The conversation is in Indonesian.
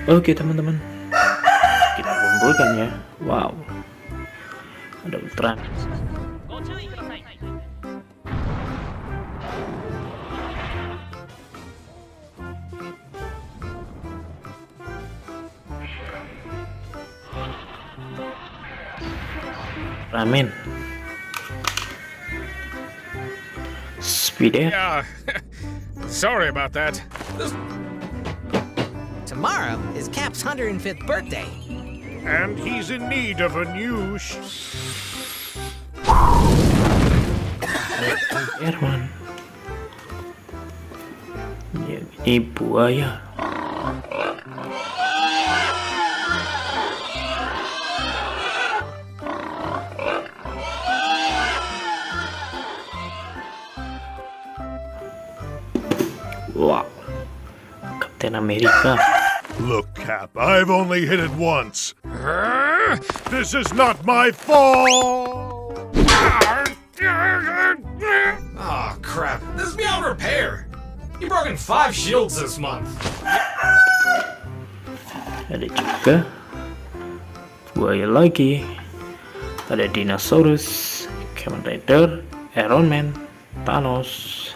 Oke teman-teman, kita kumpulkan ya. Wow, ada Ultron. Ramen, speed air. Yeah, sorry about that. Tomorrow is Cap's 105th birthday. And he's in need of a new Airman. Ya, ini buaya. Wow, Kapten Amerika. Look, Cap, I've only hit it once. This is not my fault! Oh crap, this is beyond repair. You've broken 5 shields this month. Ada juga buaya lagi. Ada dinosaurus, Kamen Rider, Iron Man, Thanos,